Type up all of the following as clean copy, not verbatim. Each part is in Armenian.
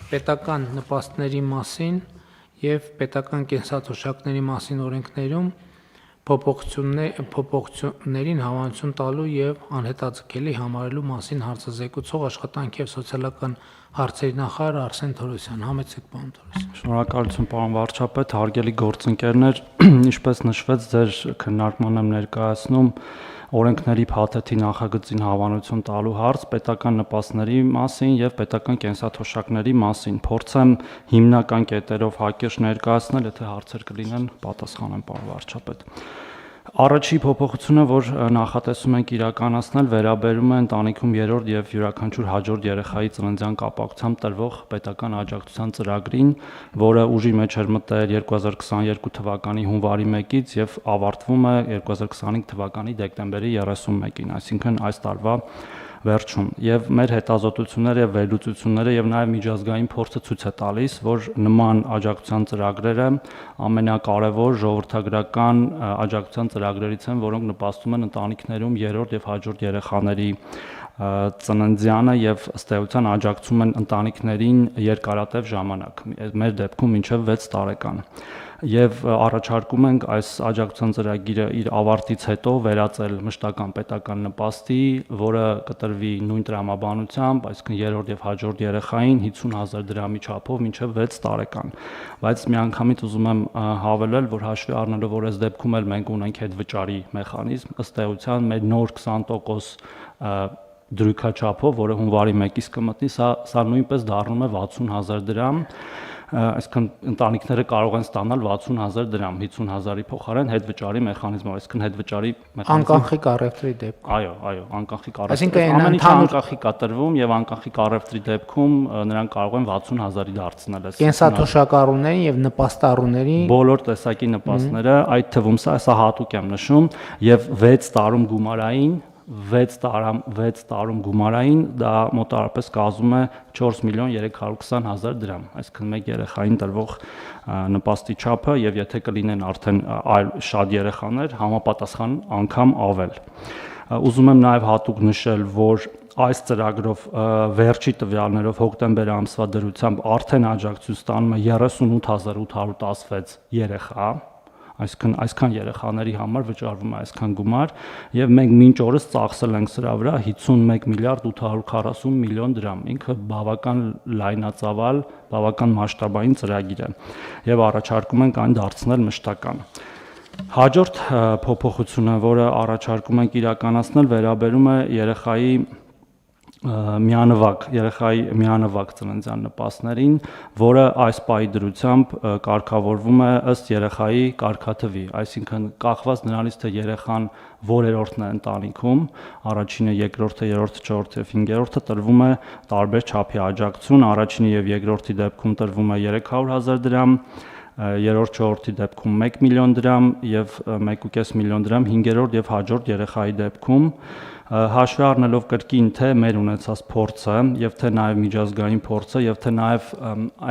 պետական նպաստների մասին եւ պետական կենսաթոշակների մասին օրենքներում փոփոխություններին հավանություն տալու եւ անհետաձգելի համարելու մասին հարցազեկուցող աշխատանքի եւ սոցիալական հարցերի նախարար Արսեն Թորոսյան։ Համեցեք, պարոն Թորոսյան։ Շնորհակալություն, պարոն վարչապետ, հարգելի գործընկերներ, ինչպես նշվեց, ձեր քննարկման եմ ներկայացնում օրենքների փաթեթի նախագծին հավանություն տալու հարց պետական նպաստների մասին եւ պետական կենսաթոշակների մասին։ Փորձեմ հիմնական կետերով հակիրճ ներկայացնել, եթե հարցեր կլինեն, պատասխանեմ, պարոն վարչապետ։ Առաջի փոփոխությունը, որ նախատեսում ենք իրականացնել, վերաբերում է ընտանիքում երրորդ եւ յուրաքանչյուր հաջորդ երեխայի ծննդյան կապակցությամբ տրվող պետական աջակցության ծրագրին, որը ուժի մեջ էր մտել 2022 թվականի հունվարի 1-ից եւ ավարտվում է 2025 թվականի դեկտեմբերի 31-ին, այսինքն այս տարվա վերջում, եւ մեր հետազոտությունները եւ վերլուծությունները եւ նաեւ միջազգային փորձը ցույց է տալիս, որ նման աջակցության ծրագրերը ամենակարևոր ժողովրդագրական աջակցության ծրագրերից են, որոնք նպաստում են ընտանիքներում երրորդ եւ հաջորդ երեխաների ծննդյանը եւ ըստ էության աջակցում են ընտանիքներին երկարատև ժամանակ, մեր դեպքում մինչեւ 6 տարեկան։ Եվ առաջարկում ենք այս աջակցության ծրագիրը իր ավարտից հետո վերածել մշտական պետական նպաստի, որը կտրվի նույն տրամաբանությամբ, այսինքն երրորդ եւ հաջորդ երեխային 50,000 դրամի չափով մինչեւ 6 տարեկան։ Բայց միանգամից ուզում եմ հավելել, որ հաշվի առնելով, որ այս դեպքում էլ մենք ունենք հետվճարի մեխանիզմ, ըստ էության մեր նոր 20% դրույքաչափով, որը հունվարի 1-ից կմտնի, սա նույնպես դառնում է 60,000 դրամ, այսինքն ընտանիքները կարող են ստանալ 60,000 դրամ 50,000-ի փոխարեն հետվճարի մեխանիզմով, այսինքն հետվճարի մեխանիզմը անկախի առևտրի դեպքում։ Այո, անկախի առևտրի։ Ամեն ինչ անկախի կտրվում եւ անկախի առևտրի դեպքում նրանք կարող են 60,000-ի դարձնել այս կենսաթոշակառուներին եւ նպաստառուներին բոլոր տեսակի նպաստները, այդ թվում սա հատուկ եմ նշում, եւ 6 տարում գումարային 6 տարում գումարային դա մոտավորապես կազմում է 4,320,000 դրամ, այսինքն մեկ երեխային տրվող նպաստի չափը եւ եթե կլինեն արդեն այլ շատ երեխաներ, համապատասխան անգամ ավել։ Ուզում եմ նաեւ հատուկ նշել, որ այս ծրագրով վերջի տվյալներով հոկտեմբեր ամսվա դրությամբ արդեն աջակցություն ստանում է 38,816 երեխա, այսինքն այսքան երեխաների համար վճարվում է այսքան գումար եւ մենք մինչ օրս ծախսել ենք սրա վրա 51,840 միլիոն դրամ, ինքը բավական լայնածավալ, բավական մասշտաբային ծրագիր է եւ առաջարկում ենք այն դարձնել մշտական։ Հաջորդ փոփոխությունը, որը առաջարկում ենք իրականացնել, վերաբերում է երեխայի միանվագ ծննդյան նպաստներին, որը այս պահի դրությամբ կարգավորվում է ըստ երեխայի կարգաթվի, այսինքն կախված նրանից, թե երեխան որերորդն է ընտանիքում, առաջինը, երկրորդը, երրորդը, չորրորդը եւ 5-րդը տրվում է տարբեր չափի աջակցություն, առաջինի եւ երկրորդի դեպքում տրվում է 300,000 դրամ, երրորդ չորրորդի դեպքում 1 միլիոն դրամ եւ 1.5 միլիոն դրամ 5-րդ եւ հաջորդ երեխայի դեպքում հաշվի առնելով կրկին թե մեր ունեցած փորձը եւ թե նաեւ միջազգային փորձը եւ թե նաեւ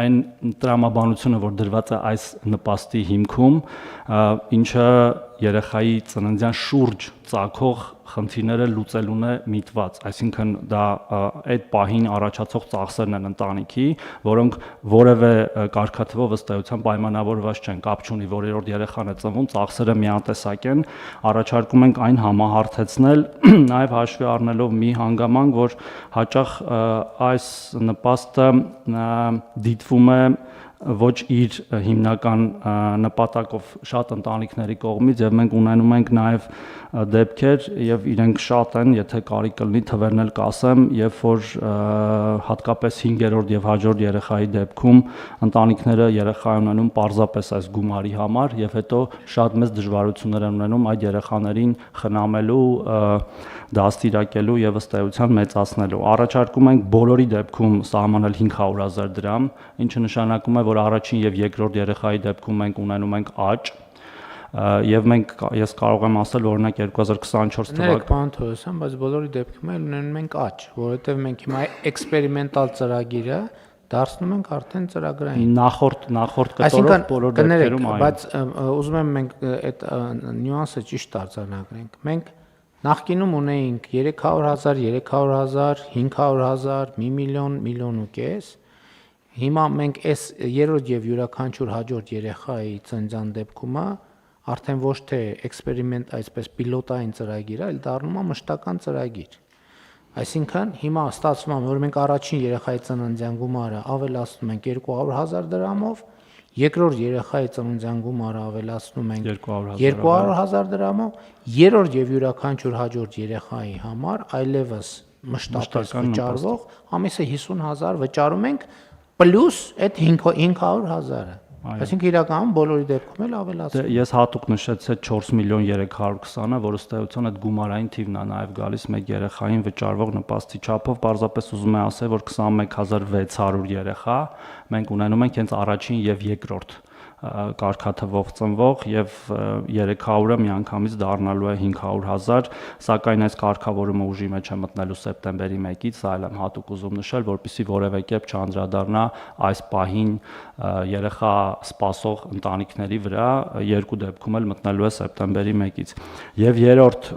այն տրամաբանությունը, որ դրված է այս նպաստի հիմքում, ինչը երեխայի ծննդյան շուրջ ծագող խնդիրները լուծելուն է միտված, այսինքն դա այդ պահին առաջացող ծախսերն են ընտանիքի, որոնք որևէ կարգաթվով ըստ էության պայմանավորված չեն, կապ չունի, որ երրորդ երեխան է ծնվում, ծախսերը միատեսակ են, առաջարկում ենք այն համահարթեցնել, նաեւ հաշվի առնելով մի հանգամանք, որ հաճախ այս նպաստը դիտվում է ոչ իր հիմնական նպատակով շատ ընտանիքների կողմից եւ մենք ունենում ենք նաեւ դեպքեր եւ իրենք շատ են, եթե կարիք կլինի թվերն էլ կասեմ, երբ որ հատկապես 5-րդ եւ հաջորդ երեխայի դեպքում ընտանիքները երեխա ունենում պարզապես այս գումարի համար եւ հետո շատ մեծ դժվարություններ են ունենում այդ երեխաներին խնամելու, դաստիարակելու եւ ըստ էության մեծացնելու։ Առաջարկում ենք բոլորի դեպքում սահմանել 500,000 դրամ, ինչը նշանակում է, որ առաջին եւ երկրորդ երեխայի դեպքում մենք ունենում ենք աճ եւ ես կարող եմ ասել, որ օրինակ 2024 թվականին պարոն Թորոսյան, բայց բոլորի դեպքում էլ ունենում ենք աճ, որովհետեւ մենք հիմա էքսպերիմենտալ ծրագիրը դարձնում ենք արդեն ծրագրային։ Նախորդ կտորով բոլոր դեպքերում այո։ Բայց ուզում եմ մենք այդ նյուանսը ճիշտ արձանագրենք։ Մենք նախկինում ունեինք 300,000, 500,000, 1 միլիոն, 1.5 միլիոն, Հիմա մենք այս երրորդ եւ յուրաքանչյուր հաջորդ երեխայի ծննդյան դեպքում արդեն ոչ թե էքսպերիմենտ, այսպես պիլոտային ծրագիր, այլ դառնում է մշտական ծրագիր։ Այսինքն հիմա ստացվում է, որ մենք առաջին երեխայի ծննդյան գումարը ավելացնում ենք 200,000 դրամով, երկրորդ երեխայի ծննդյան գումարը ավելացնում ենք 200,000 դրամով, երրորդ եւ յուրաքանչյուր հաջորդ երեխայի համար այլևս մշտապես վճարվող ամիսը 50,000 վճարում ենք պլյուս այդ 500,000-ը։ Այսինքն իրականում բոլորի դեպքում էլ ավելացնում։ Ես հատուկ նշեցի 4 միլիոն 320-ը, որը ըստեյության այդ գումարային թիվն է նաև գալիս մեկ երեխային վճարվող նպաստի չափով, պարզապես ուզում եմ ասել, որ 21600 երեխա մենք ունենում ենք հենց առաջին եւ երկրորդ կարգաթվով ծնվող եւ 300-ը միանգամից դառնալու է 500,000, սակայն այս կարգավորումը ուժի մեջ է մտնելու սեպտեմբերի 1-ից, սա էլ եմ հատուկ ուզում նշել, որպեսզի որևէ կերպ չանդրադառնա այս պահին երեխա սպասող ընտանիքների վրա, երկու դեպքում էլ մտնելու է սեպտեմբերի 1-ից։ Եվ երրորդ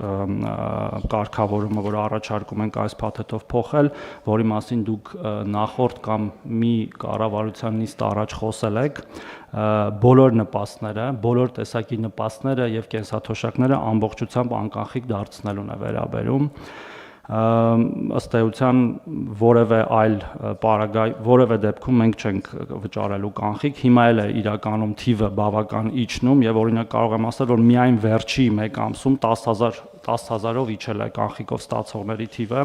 կարգավորումը, որ առաջարկում ենք այս փաթեթով փոխել, որի մասին դուք նախորդ կամ մի կառավարության նիստ առաջ խոսել եք, բոլոր նպաստները, բոլոր տեսակի նպաստները եւ կենսաթոշակները ամբողջությամբ անկախիկ դարձնելուն է վերաբերում։ Ըստ էության որևէ այլ պարագայ, որևէ դեպքում մենք չենք վճարելու կանխիկ, հիմա էլ է իրականում թիվը բավական իջնում եւ օրինակ կարող եմ ասել, որ միայն վերջի 1 ամսում 10,000-ով իջել է կանխիկով ստացողների թիվը,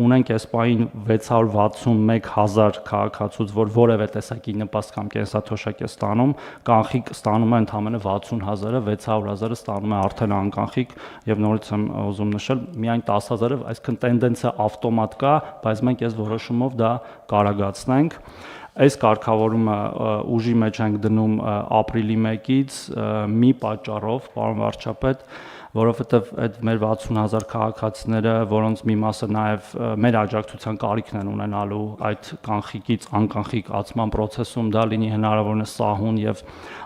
ունենք այս պահին 661,000 քաղաքացուց, որ որևէ տեսակի նպաստ կամ կենսաթոշակ է ստանում, կանխիկ ստանում է ընդամենը 60,000-ը, 600,000-ը ստանում է արդեն անկանխիկ եւ նորից եմ ուզում նշել, միայն 10,000-ը, այսինքն տենդենսը ավտոմատ կա, բայց մենք այս որոշումով դա կարագացնենք։ Այս կարգավորումը ուժի մեջ ենք դնում ապրիլի 1-ից մի պատճառով, պարոն վարչապետ, որովհետև այդ մեր 60,000 քաղաքացիները, որոնց մի մասը նաև մեր աջակցության կարիքն են ունենալու այդ կանխիկից անկանխիկ ացման process-ում, դա լինի հնարավորինս սահուն եւ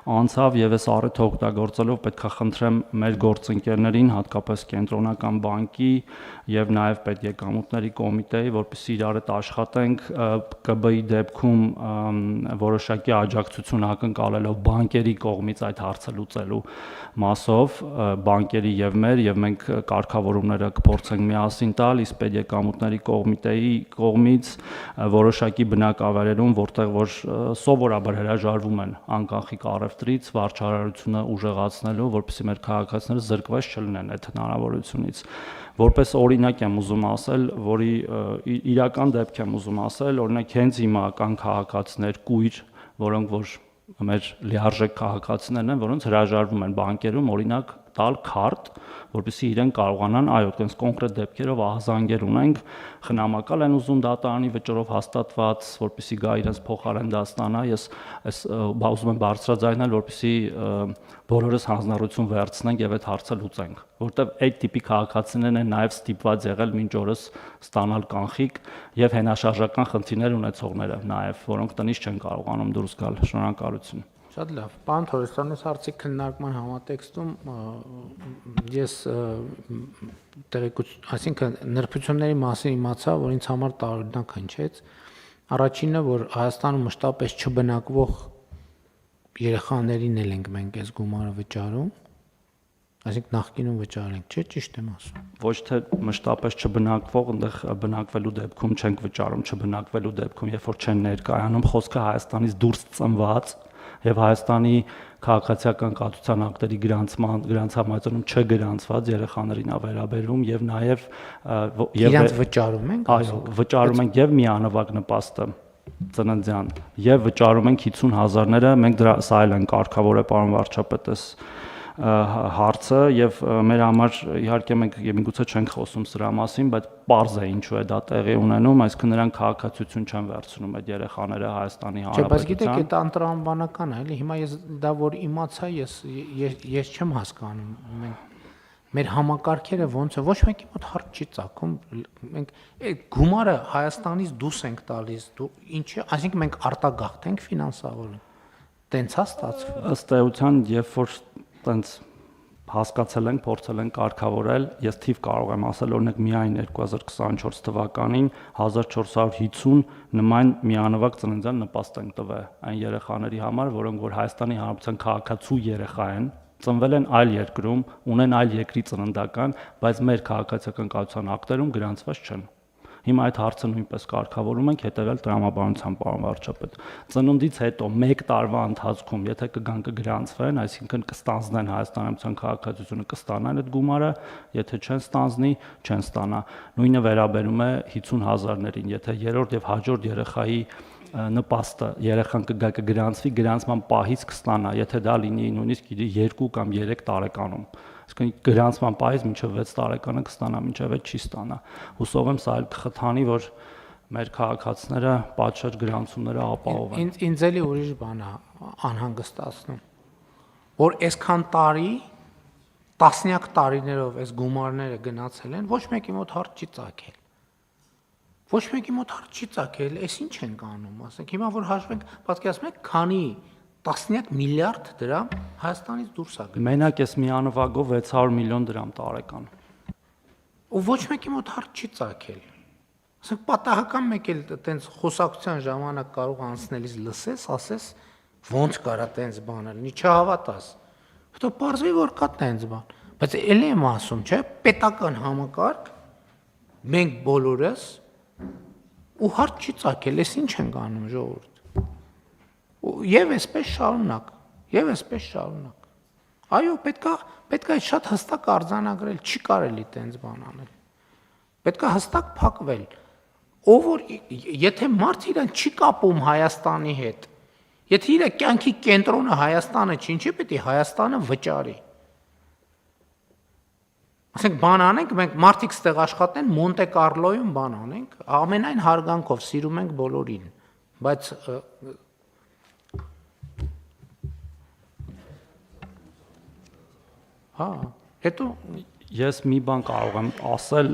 անցավ եւ այս առիթը օգտագործելով պետք է խնդրեմ մեր գործընկերներին, հատկապես կենտրոնական բանկի եւ նաեւ պետեկամուտների կոմիտեի, որպեսզի իրար հետ աշխատենք ԿԲ-ի դեպքում որոշակի աջակցություն ակնկալելով բանկերի կողմից այդ հարցը լուծելու մասով, բանկերի եւ մեր եւ մենք կարգավորումները կփորձենք միասին տալ, իսկ պետեկամուտների կոմիտեի կողմից որոշակի բնակավայրերում, որտեղ որ սովորաբար հրաժարվում են անկանխիկ առևտրից, վարչարարությունը ուժեղացնելու, որպեսզի մեր քաղաքացիները զրկված չլինեն այդ հնարավորությունից։ Որպես օրինակ եմ ուզում ասել, որի իրական դեպք եմ ուզում ասել, օրինակ հենց հիմա կան քաղաքացիներ կույր, որոնք որ մեր լիարժեք քաղաքացիներն են, որոնց հրաժարվում են բանկերում օրինակ տալ քարտ, որպեսզի իրեն կարողանան, այո, այդպես կոնկրետ դեպքերով ահազանգեր ունենք, խնամակալ են ուզում դատարանի վճռով հաստատված, որպեսզի գա իրենց փոխարեն դա ստանա, ես ուզում եմ բարձրաձայնել, որպեսզի բոլորս հանձնառություն վերցնենք եւ այդ հարցը լուծենք, որտեւ այդ տիպի քաղաքացիներն են նաեւ ստիպված եղել մինչ օրս ստանալ կանխիկ եւ հենաշարժական խնդիրներ ունեցողները նաեւ, որոնք տնից չեն կարողանում դուրս գալ։ Շնորհակալություն։ Շատ լավ։ Պարոն Թորոսյան, այս հարցի քննարկման համատեքստում ես այսինքն նրբությունների մասին իմացա, որ ինձ համար տարօրինակ հնչեց։ Առաջինը, որ Հայաստանում մշտապես չբնակվող երեխաներին էլ ենք մենք այս գումարը վճարում, այսինքն նախկինում վճարենք, չէ՞, ճիշտ եմ ասում։ Ոչ թե մշտապես չբնակվող, այնտեղ բնակվելու դեպքում չենք վճարում, չբնակվելու դեպքում, երբ որ չեն ներկայանում, խոսքը Հայաստանից դուրս ծնված եւ Հայաստանի քաղաքացիական կացության ակտերի գրանցամայրում չգրանցված երեխաներին ա վերաբերում եւ նաեւ իրանց վճարում ենք, այո, վճարում ենք եւ միանվագ նպաստը ծննդյան եւ վճարում ենք 50,000-ները, մենք դրա սա էլ են կարգավորել պարոն վարչապետս հարցը եւ մեր համար իհարկե մենք միգուցե չենք խոսում սրա մասին, բայց պարզ է ինչու է դա տեղի ունենում, այսինքն նրանք քաղաքացիություն չեն վերցնում այդ երեխաները Հայաստանի Հանրապետության։ Չէ, բայց գիտեք, դա անտրամաբանական է, էլի հիմա ես դա որ իմացա, ես չեմ հասկանում, մեր համակարգերը ոնց է, ոչ մեկի մոտ հարց չի ծագում, մենք այդ գումարը Հայաստանից դուրս ենք տալիս, ինչի, այսինքն մենք արտագաղթ ենք ֆինանսավորում։ Տենց է ստացվում։ Ըստ էության, երբ որ տենց հասկացել ենք, փորձել ենք կարգավորել, ես թիվ կարող եմ ասել, օրինակ միայն 2024 թվականին 1450 նման միանվագ ծննդյան նպաստ ենք տվել այն երեխաների համար, որոնք որ Հայաստանի Հանրապետության քաղաքացու երեխա են, ծնվել են այլ երկրում, ունեն այլ երկրի ծննդական, բայց մեր քաղաքացիական կայացության ակտերում գրանցված չեն։ Հիմա այդ հարցը նույնպես կարգավորում ենք հետևյալ տրամաբանությամբ, պարոն վարչապետ։ Ծնունդից հետո 1 տարվա ընթացքում, եթե կգան կգրանցվեն, այսինքն կստանձնեն Հայաստանյան քաղաքացիությունը, կստանան այդ գումարը, եթե չեն ստանձնի, չեն ստանա։ Նույնը վերաբերում է 50,000-ներին, եթե երրորդ եւ հաջորդ երեխայի նպաստը երեխան կգա կգրանցվի, գրանցման պահից կստանա, եթե դա լինի նույնիսկ 2 կամ 3 տարեկանում։ Այսինքն գրանցման պահից մինչև 6 տարեկանը կստանա, մինչև այդ չի ստանա։ Հուսով եմ սա էլ կխթանի, որ մեր քաղաքացիները պատշաճ գրանցումները ապահովեն։ Ինձ էլի ուրիշ բան է անհանգստացնում, որ այսքան տարի տասնյակ տարիներով այս գումարները գնացել են, ոչ մեկի մոտ հարց չի ծագել։ Ոչ մեկի մոտ հարց չի ծագել, այս ինչ ենք անում, ասենք հիմա որ հաշվենք, պատկերացնում եք, քանի տասնյակ միլիարդ դրամ Հայաստանից դուրս է գնում։ Մենակ այս միանվագով 600 միլիոն դրամ տարեկան։ Ու ոչ մեկի մոտ հարց չի ծագել։ Ասենք պատահական մեկ էլ տենց խոսակցության ժամանակ կարող անցնելիս լսես, ասես ոնց կարա տենց բանել, չհավատաս։ Հետո պարզվի որ կա տենց բան, բայց էլի եմ ասում, չէ, պետական համակարգ մենք բոլորս ու հարց չի ծագել, այս ինչ ենք անում ժողովուրդ։ Եվ այսպես շարունակ, եւ այսպես շարունակ։ Այո, պետքա շատ հստակ արձանագրել, չի կարելի տենց բան անել։ Պետքա հստակ փակվել։ Ով որ եթե մարդ իրան չի կապում Հայաստանի հետ, եթե իր կյանքի կենտրոնը Հայաստանը չի, ինչի պետք է Հայաստանը վճարի։ Ասենք բան անենք, մենք մարդիկ ստեղ աշխատեն Մոնտե Կարլոյում բան անենք, ամենայն հարգանքով սիրում ենք բոլորին, բայց հա, հետո ես մի բան կարող եմ ասել,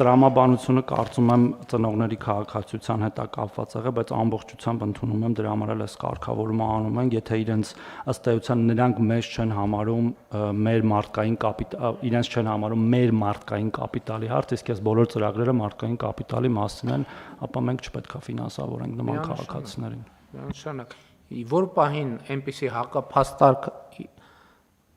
տրամաբանությունը կարծում եմ ծնողների քաղաքացիության հետ է կապված եղել, բայց ամբողջությամբ ընդունում եմ դրա համար էլ այս կարգավորումը անում են, եթե իրենց ըստ էության նրանք մեզ չեն համարում մեր մարդկային կապիտալ, իրենց չեն համարում մեր մարդկային կապիտալի հարց, իսկ այս բոլոր ծրագրերը մարդկային կապիտալի մասին են, ապա մենք չպետք է ֆինանսավորենք նման քաղաքացիներին։ Միանշանակ, որ պահին այնպիսի հակափաստարկ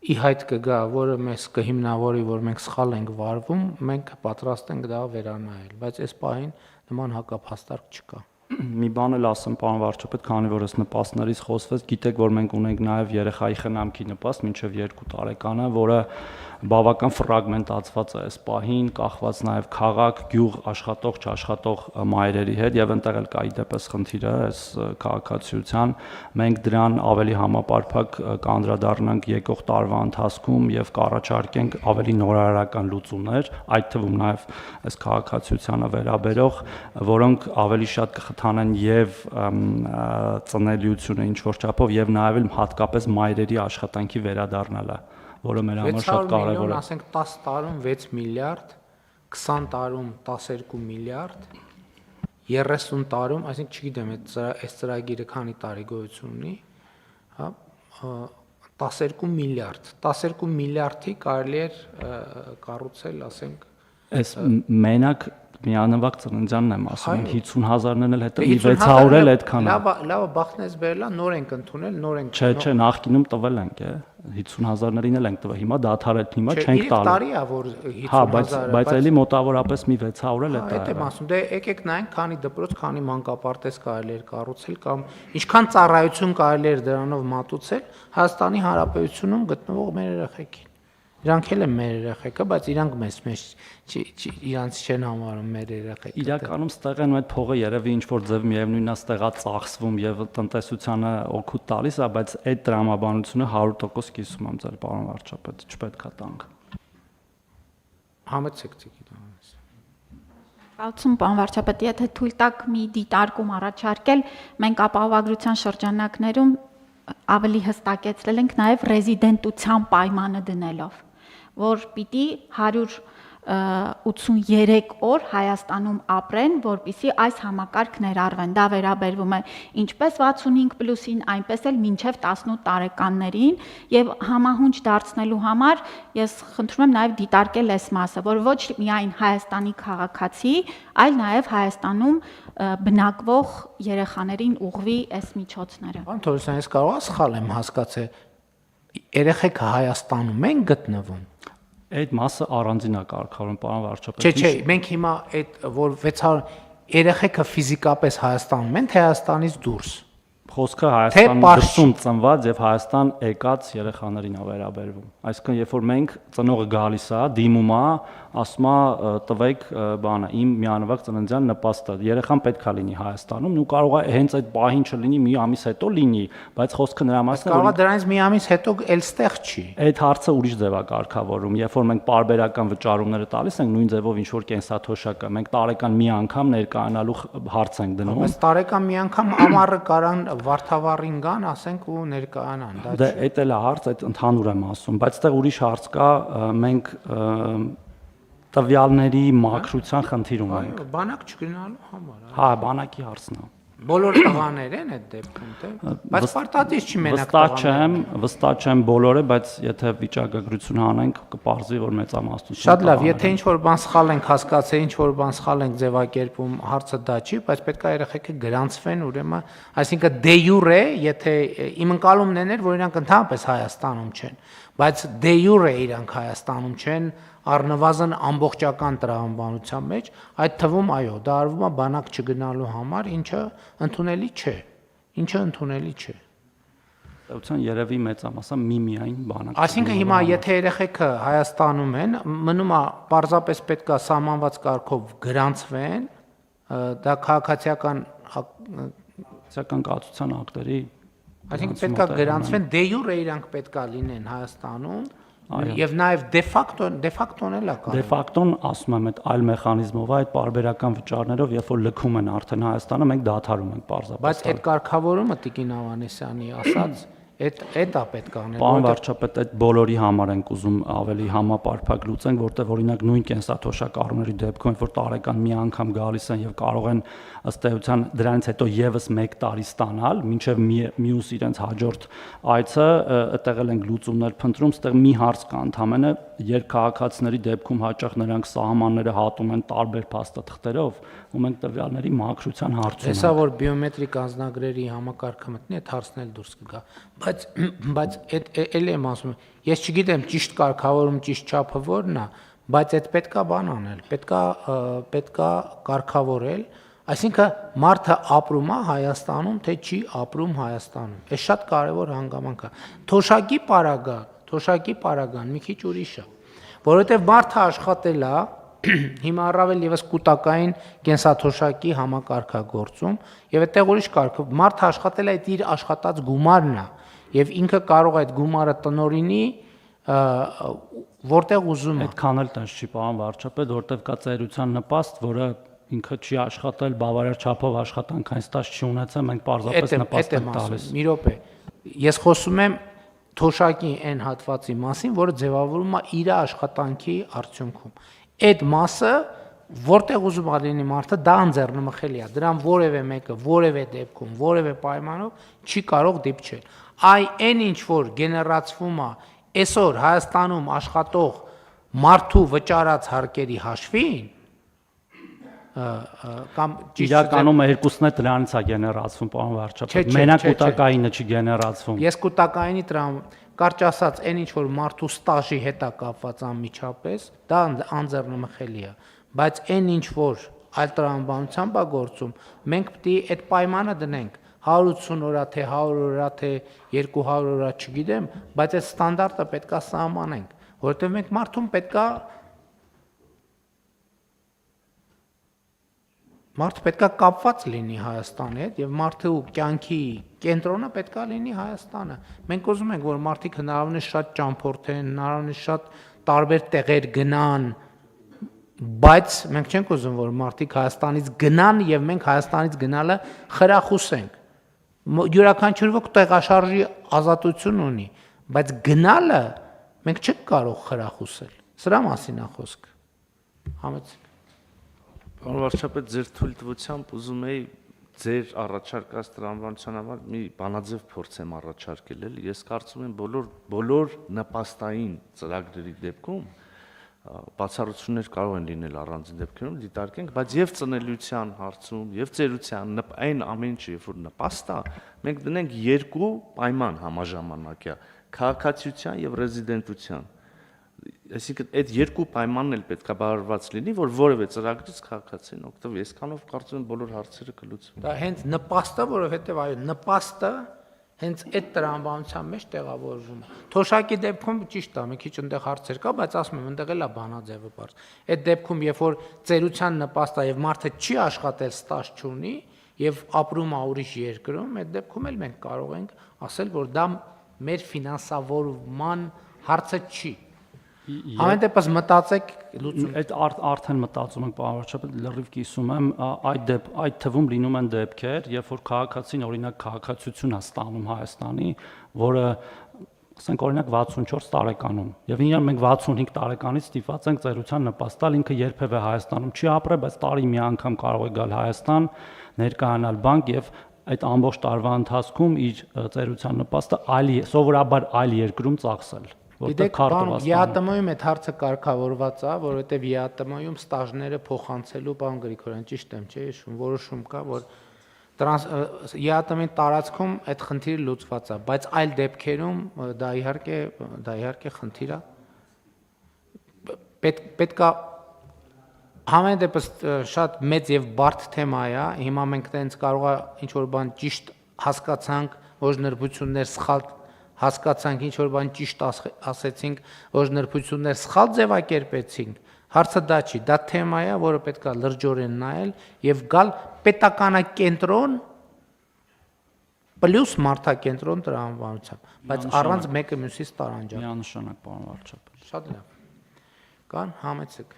ի հայտ կգա, որը մեզ կհիմնավորի, որ մենք սխալ ենք վարվում, մենք պատրաստ ենք դա վերանայել, բայց այս պահին նման հակափաստարկ չկա։ Մի բան էլ ասեմ, պարոն վարչապետ, քանի որ այս նպաստներից խոսվեց, գիտեք, որ մենք ունենք նաև երեխայի խնամքի նպաստ մինչև 2 տարեկանը, որը բավական ֆրագմենտացված է այս պահին, կախված նաև քաղաք, գյուղ, աշխատող, չաշխատող մայրերի հետ եւ այնտեղ էլ կա իդեպս խնդիրը այս քաղաքացիության, մենք դրան ավելի համապարփակ կանդրադառնանք եկող տարվա ընթացքում եւ կառաջարկենք ավելի նորարարական լուծումներ, այդ թվում նաև այս քաղաքացիությանը վերաբերող, որոնք ավելի շատ կխթանեն եւ ծնելիությունը ինչ որ չափով եւ նաև էլ հատկապես մայրերի աշխատանքի վերադառնալը, որը մեր համար շատ կարևոր է։ Ասենք 10 տարում 6 միլիարդ, 20 տարում 12 միլիարդ, 30 տարում, այսինքն չգիտեմ, այս ծրագիրը քանի տարի գոյություն ունի, հա, 12 միլիարդ, 12 միլիարդի կարելի էր կառուցել, ասենք, այս մենակ միանվագ ծննդյանն եմ ասում, 50,000-ն էլ հետո 600 էլ այդքան է։ Լավ, բախնես բերելա, նոր ենք ընդունել, նոր ենք։ Չէ, նախկինում տվել ենք, 50,000-ներին էլ ենք տվել, հիմա դադարել, հիմա չենք տալու։ 3 տարի է, որ 50,000-ը։ Հա, բայց էլի մոտավորապես մի 600 էլ է դա։ Այդ եմ ասում, դե եկեք նայենք, քանի դպրոց, քանի մանկապարտեզ կարելի էր կառուցել կամ ինչքան ծառայություն կարելի էր դրանով մատուցել Հայաստանի Հանրապետությունում գտնվող մեր երեխեքին։ Իրանք էլ են մեր երեխեքը, բայց իրանք մեզ իրանց չեն համարում մեր երեխեք։ Իրականում ստեղ են այդ փողը երևի ինչ որ ձև միևնույնն է ստեղա ծախսվում եւ տնտեսությանը օգուտ տալիս է, բայց այդ տրամաբանությունը 100% կիսում եմ ձեր պարոն վարչապետ, չպետք է տանք։ Համեցեք ցիկի։ Կարծում պարոն վարչապետ, եթե թույլ տաք մի դիտարկում առաջարկել, մենք ապահովագրության շրջանակներում ավելի հստակեցրել ենք նաև ռեզիդենտության պայմանը դնելով, որ պիտի 100 83 օր Հայաստանում ապրեն, որպեսզի այս համակարգ ներառվեն։ Դա վերաբերվում է ինչպես 65+-ին, այնպես էլ մինչև 18 տարեկաններին, եւ համահունչ դարձնելու համար ես խնդրում եմ նաեւ դիտարկել այս մասը, որ ոչ միայն Հայաստանի քաղաքացի, այլ նաեւ Հայաստանում բնակվող երեխաներին ուղղվի այս միջոցները։ Պարոն Թորոսյան, ես կարող եմ սխալ եմ հասկացել, երեխեքը Հայաստանում են գտնվում։ Այդ մասը առանձին է կարգավորում, պարոն վարչապետ։ Չէ, մենք հիմա այդ որ 600 երեխեքը ֆիզիկապես Հայաստանում են, թե Հայաստանից դուրս։ Խոսքը Հայաստան դրսում ծնված եւ Հայաստան եկած երեխաներին է վերաբերվում։ Այսինքն, երբ որ մենք ծնողը գալիս է, դիմում է, ասում է տվեք բանը, իմ միանվագ ծննդյան նպաստը։ Երեխան պետքա լինի Հայաստանում, ու կարող է հենց այդ պահին չլինի, մի ամիս հետո լինի, բայց խոսքը նրա մասն է, կարող է դրանից մի ամիս հետո էլ ստեղ չի։ Այդ հարցը ուրիշ ձև է կարգավորում, երբ որ մենք պարբերական վճարումները տալիս ենք, նույն ձևով ինչ որ կենսաթոշակը, մենք տարեկան մի անգամ ներկայանալու հարց ենք դնում։ Բայց տարեկան մի անգամ ամառը կարան Վարդավառին գան, ասենք ու ներկայանան, դա Դե այդ էլ է հարց, այդ ընդհանուր եմ ասում, բայց այդտեղ ուրիշ հարց կա, մենք տվյալների մաքրության խնդիր ունենք։ Բանակ չգնալու համար։ Հա, բանակի հարցն է։ Բոլոր տղաներ են այդ դեպքում, թե։ Բայց պարտադիր չի մենակ տղաներ։ Վստահ չեմ բոլորը, բայց եթե վիճակագրություն անենք, կպարզվի, որ մեծամասնությունը։ Շատ լավ, եթե ինչ-որ բան սխալ ենք հասկացել, ինչ-որ բան սխալ ենք ձևակերպում, հարցը դա չի, բայց պետք է երեխեքը գրանցվեն, ուրեմն, այսինքն դե յուրե, եթե իմ ընկալումն էր, որ իրանք ընդհանրապես Հայաստանում չեն, բայց դե յուրե իրանք Հայաստանում չեն, առնվազն ամբողջական տրամաբանության մեջ, այդ թվում այո, դա արվում է բանակ չգնալու համար, ինչը ընդունելի չէ։ Ըստ երևի մեծամասը միայն բանակ։ Այսինքն հիմա եթե երեխեքը Հայաստանում են, մնում է պարզապես պետքա սահմանված կարգով գրանցվեն, դա քաղաքացիական կացության ակտերի, այսինքն պետքա գրանցվեն, դե յուրե իրանք պետքա լինեն Հայաստանում, եւ նաեւ դե ֆակտոն էլ է կարող։ Դե ֆակտոն, ասում եմ, այդ այլ մեխանիզմով, այդ պարբերական վճարներով, երբ որ լքում են արդեն Հայաստանը, մենք դադարում ենք պարզապես։ Բայց այդ կարգավորումը Տիկին Ավանեսյանի ասած Այդ է պետք անել։ Պարոն վարչապետ, այդ բոլորի համար ենք ուզում ավելի համապարփակ լուծենք, որտեղ օրինակ նույն կենսաթոշակառուների դեպքում, որ տարեկան մի անգամ գալիս են եւ կարող են ըստ էության դրանից հետո եւս 1 տարի ստանալ, մինչեւ մյուս իրենց հաջորդ այցը, այդտեղ էլ ենք լուծումներ փնտրում, այդտեղ մի հարց կա ընդհանրապես, երկքաղաքացիների դեպքում հաճախ նրանք սահմանները հատում են տարբեր փաստաթղթերով, ու մենք տվյալների մաքրության հարցում ենք։ Հեսա որ բիոմետրիկ անձնագրերի համակարգը մտնի, այդ հարցն էլ դուրս կգա։ Բայց էլ եմ ասում, ես չգիտեմ ճիշտ կարգավորում, ճիշտ չափը որն է, բայց այդ պետքա բան անել, պետքա կարգավորել, այսինքն մարդը ապրում է Հայաստանում, թե չի ապրում Հայաստանում։ Այս շատ կարևոր հանգամանք է։ Թոշակի պարագան մի քիչ ուրիշ է, որովհետև մարդը աշխատել է հիմա առավել եւս կൂട്ടակային կենսաթոշակի համակարգագործում եւ այդտեղ ուրիշ կարգով մարդը աշխատել է այդ իր աշխատած գումարն է եւ ինքը կարող է այդ գումարը տնօրինի որտեղ ուզում է։ Այդքան էլ տես չի, պարոն վարչապետ, որտեղ կա ծերության նպաստ, որը ինքը չի աշխատել, բավարար չափով աշխատանքային ստաժ չի ունեցել, մենք պարզապես նպաստ ենք տալիս։ Մի րոպե։ Ես խոսում եմ թոշակի այն հատվածի մասին, որը ձևավորվում է իր աշխատանքի արդյունքում։ Այդ մասը որտեղ ուզում է լինի մարդը, դա անձեռնմխելի է, դրան որևէ մեկը որևէ դեպքում, որևէ պայմանով չի կարող դիպչել։ Այն ինչ որ գեներացվում է այսօր Հայաստանում աշխատող մարդու վճարած հարկերի հաշվին, կամ իրականում երկուսն է դրանից է գեներացվում, պարոն վարչապետ, մենակ կൂട്ടակայինը չի գեներացվում։ Ես կൂട്ടակայինի կարճ ասած, այն ինչ որ մարդու ստաժի հետ է կապված անմիջապես, դա անձեռնմխելի է, բայց այն ինչ որ այլ տրամաբանությամբ է գործում, մենք պետք է այդ պայմանը դնենք 180 օրա թե 100 օրա թե 200 օրա, չգիտեմ, բայց այդ ստանդարտը պետք է սահմանենք, որովհետև մենք մարդուն մարդը պետք է կապված լինի Հայաստանի հետ եւ մարդու կյանքի կենտրոնը պետք է լինի Հայաստանը։ Մենք ուզում ենք, որ մարդիկ հնարավորինս շատ ճամփորդեն, հնարավորինս շատ տարբեր տեղեր գնան, բայց մենք չենք ուզում, որ մարդիկ Հայաստանից գնան եւ մենք Հայաստանից գնալը խրախուսենք։ Յուրաքանչյուր ոք տեղաշարժի ազատություն ունի, բայց գնալը մենք չենք կարող խրախուսել։ Սրա մասին է խոսքը։ Համեցեք։ Պարոն վարչապետ, ձեր թույլտվությամբ ուզում էի ձեր առաջարկած տրամաբանության համար մի բանաձև փորձեմ առաջարկել, էլի։ Ես կարծում եմ բոլոր նպաստային ծրագրերի դեպքում բացառություններ կարող են լինել առանձին դեպքերում դիտարկենք, բայց եւ ծնելիության հարցում, եւ ծերության այն ամեն ինչ, երբ որ նպաստ է, մենք դնենք երկու պայման համաժամանակյա՝ քաղաքացիության եւ ռեզիդենտության։ Այսինքն այդ երկու պայմանն էլ պետք է բավարարված լինի, որ որևէ ծրագրից քաղաքացին օգտվի։ Այսքանով կարծում եմ բոլոր հարցերը կլուծվեն։ Դա հենց նպաստը, որովհետև այո, նպաստը հենց այդ տրամաբանության մեջ տեղավորվում է։ Թոշակի դեպքում ճիշտ է, մի քիչ այնտեղ հարցեր կա, բայց ասում եմ, այնտեղ էլ է բանաձևը բարձ։ Այդ դեպքում, երբ որ ծերության նպաստ է եւ մարդը չի աշխատել, ստաժ չունի եւ ապրում է ուրիշ երկրում, այդ դեպքում էլ մենք կարող ենք ասել, որ դա մեր ֆինանսավորման հարցը չի։ Ամեն դեպս մտածեք լուծում։ Այդ արդեն մտածում ենք, պարոն վարչապետ, լրիվ կիսում եմ, այդ թվում լինում են դեպքեր, երբ որ քաղաքացին օրինակ քաղաքացիություն է ստանում Հայաստանի, որը ասենք օրինակ 64 տարեկանում, եւ ինքն մենք 65 տարեկանից ստիպված ենք ծերության նպաստալ, ինքը երբևէ Հայաստանում չի ապրել, բայց տարի մի անգամ կարող է գալ Հայաստան, ներկայանալ բանկ եւ այդ ամբողջ տարվա ընթացքում իր ծերության նպաստը սովորաբար այլ երկրում ծախսել։ Գիտեք, ԵԱՏՄ-ում այդ հարցը կարգավորված է, որովհետև ԵԱՏՄ-ում ստաժները փոխանցելու, պարոն Գրիգորյան, ճիշտ եմ, չէ՞, հիշում, որոշում կա, որ ԵԱՏՄ-ի տարածքում այդ խնդիրը լուծված է, բայց այլ դեպքերում դա իհարկե խնդիր է։ Պետք է համեն դեպս շատ մեծ եւ բարդ թեմա է, հիմա մենք տենց կարող է ինչ-որ բան ճիշտ հասկացանք, օժնրբություններ սխալ հասկացանք, ինչ-որ բան ճիշտ ասեցինք, օժնրբություններ սխալ ձևակերպեցինք, հարցը դա չի, դա թեմա է, որը պետք է լրջորեն նայել եւ գալ պետականակենտրոն պլյուս մարդակենտրոն տրամաբանությամբ, բայց առանց մեկը մյուսից տարանջան։ Միանշանակ, պարոն վարչապետ։ Շատ լավ։ Կան համեցեք։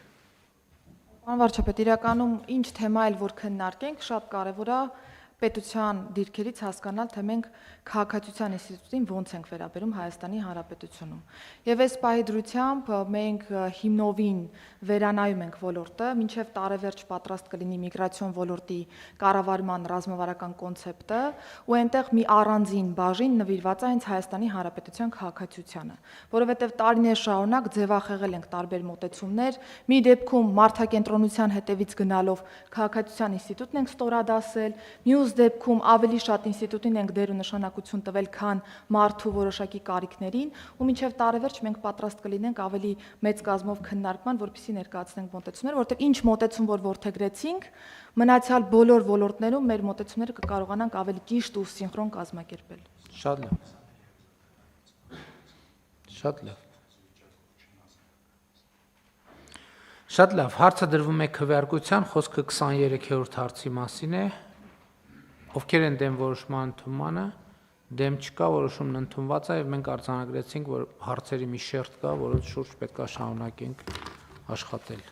Պարոն վարչապետ, իրականում ինչ թեմա էլ որ քննարկենք, շատ կարևոր է պետության դիրքերից հասկանալ, թե մենք քաղաքացիության ինստիտուտին ոնց ենք վերաբերում Հայաստանի Հանրապետությունում։ Եվ այս պահի դրությամբ մենք հիմնովին վերանայում ենք ոլորտը, մինչև տարեվերջ պատրաստ կլինի միգրացիոն ոլորտի կառավարման ռազմավարական կոնցեպտը, ու այնտեղ մի առանձին բաժին նվիրված է հենց Հայաստանի Հանրապետության քաղաքացիությանը, որովհետև տարիներ շարունակ ձևախեղել ենք տարբեր մոտեցումներ, մի դեպքում մարդակենտրոնության հետևից գնալով քաղաքացիության ինստիտուտն ենք ստորադասել, մյուս դեպքում ավելի շատ ինստիտուտին ենք դեր ու նշանակություն տվել, քան մարդու որոշակի կարիքներին, ու մինչև տարեվերջ մենք պատրաստ կլինենք ավելի մեծ կազմով քննարկման, որպեսզի ներկայացնենք մոտեցումներ, որտեղ ինչ մոտեցում որ որդեգրեցինք, մնացյալ բոլոր ոլորտներում մեր մոտեցումները կկարողանանք ավելի ճիշտ ու սինխրոն կազմակերպել։ Շատ լավ։ Շատ լավ։ Շատ լավ, հարցը դրվում է քվեարկության, խոսքը 23-րդ հարցի մասին է։ Ովքեր են դեմ որոշման ընդունմանը, դեմ չկա, որոշումն ընդունված է եւ մենք արձանագրեցինք, որ հարցերի մի շերտ կա, որոնց շուրջ պետք է շարունակենք աշխատել։